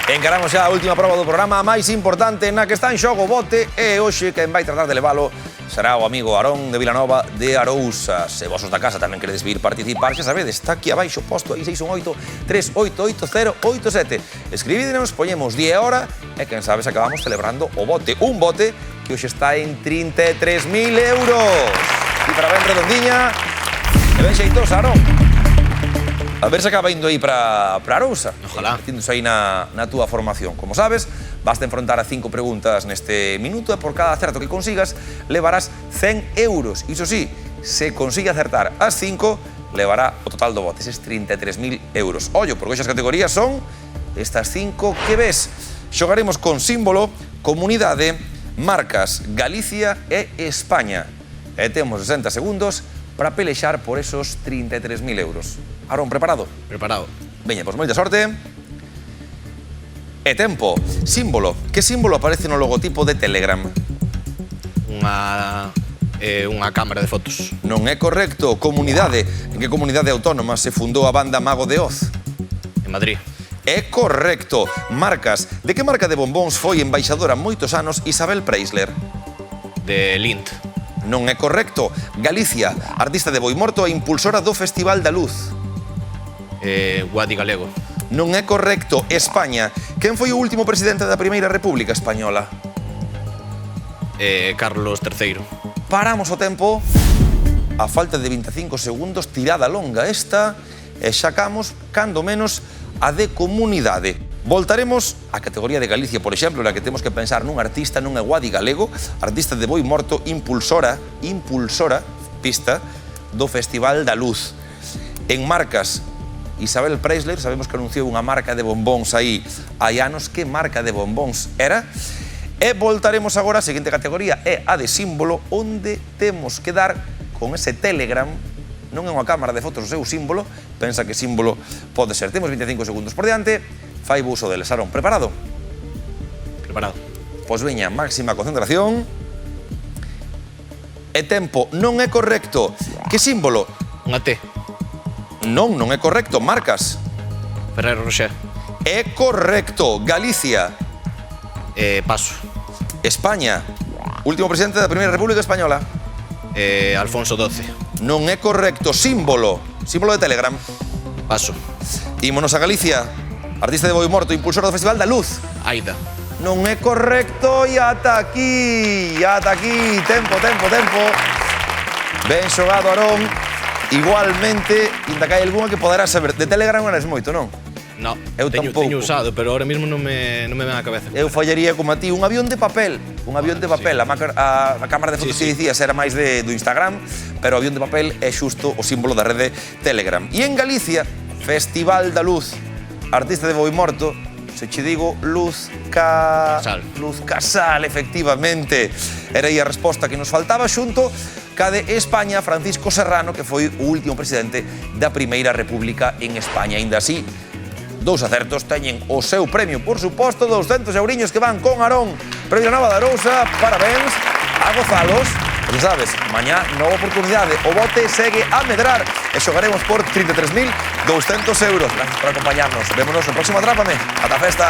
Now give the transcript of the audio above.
Encaramos xa a última proba do programa, a máis importante, na que está en xogo o bote, e hoxe quen vai tratar de levalo será o amigo Aarón de Vilanova de Arousa. Se vos da casa tamén queredes vir participar, xa sabedes, está aquí abaixo posto aí 618-3880-87. Escribídenos, poñemos día e hora, e quen sabe se acabamos celebrando o bote. Un bote que hoxe está en 33.000 euros. E para ben redondiña, e ben xeitosa, Aarón. A ver se acaba indo aí para Arousa. Ojalá. Metiéndose aí na túa formación. Como sabes, basta enfrontar a 5 preguntas neste minuto e por cada acerto que consigas levarás 100 euros. Iso sí, se consigue acertar as 5, levará o total do bote, eses 33.000 euros. Ollo, porque as categorías son estas 5 que ves. Xogaremos con símbolo, comunidade, marcas, Galicia e España. E temos 60 segundos para pelexar por esos 33.000 euros. Aarón, preparado? Preparado. Veña, pois moita sorte. E tempo. Símbolo. Que símbolo aparece no logotipo de Telegram? Unha cámara de fotos. Non é correcto. Comunidade. En que comunidade autónoma se fundou a banda Mago de Oz? En Madrid. É correcto. Marcas. De que marca de bombóns foi embaixadora moitos anos Isabel Preisler? De Lindt. Non é correcto. Galicia. Artista de Boimorto e impulsora do Festival da Luz. Guadi Galego. Non é correcto. España. Quen foi o último presidente da Primeira República Española? Carlos III. Paramos o tempo. A falta de 25 segundos, tirada longa esta, e xacamos, cando menos, a de comunidade. Voltaremos á categoría de Galicia, por exemplo, na que temos que pensar nun artista, non é Guadi Galego, artista de Boimorto, impulsora, pista, do Festival da Luz. En marcas, Isabel Preisler, sabemos que anunciou unha marca de bombóns aí hai anos. Que marca de bombóns era? E voltaremos agora á seguinte categoría, é a de símbolo, onde temos que dar con ese Telegram. Non é unha cámara de fotos o seu símbolo, pensa que símbolo pode ser. Temos 25 segundos por diante, fai uso deles. Aarón, preparado? Preparado. Pois veña, máxima concentración. E tempo. Non é correcto. Que símbolo? Unha T. Non é correcto. Marcas. Ferrero Rocher. É correcto. Galicia. Paso. España. Último presidente da Primeira República Española. Alfonso XII. Non é correcto. Símbolo. Símbolo de Telegram. Paso. Ímonos a Galicia. Artista de Boimorto, impulsor do Festival da Luz. Aida. Non é correcto. E ata aquí. Tempo. Ben xogado, Aarón. Igualmente, ainda que hai algunha que poderás saber. De Telegram non eres moito, non? No, Eu tampouco. teño usado, pero ahora mismo non me ven a cabeza. Eu fallaría como a ti, un avión de papel. Un avión de papel, a cámara de fotos que dicías era máis do Instagram, pero o avión de papel é xusto o símbolo da rede Telegram. E en Galicia, Festival da Luz, artista de Boimorto, se che digo Luz Casal, efectivamente. Era aí a resposta que nos faltaba xunto ca de España, Francisco Serrano, que foi o último presidente da Primeira República en España. Ainda así, 2 acertos teñen o seu premio, por suposto, 200 euriños que van con Aarón. Premio Nova de Arousa, parabéns, a gozalos. Porque sabes, mañá nova oportunidade, o bote segue a medrar e xogaremos por 33.200 euros. Gracias por acompañarnos. Vémonos no próximo Atrápame. Ata a festa.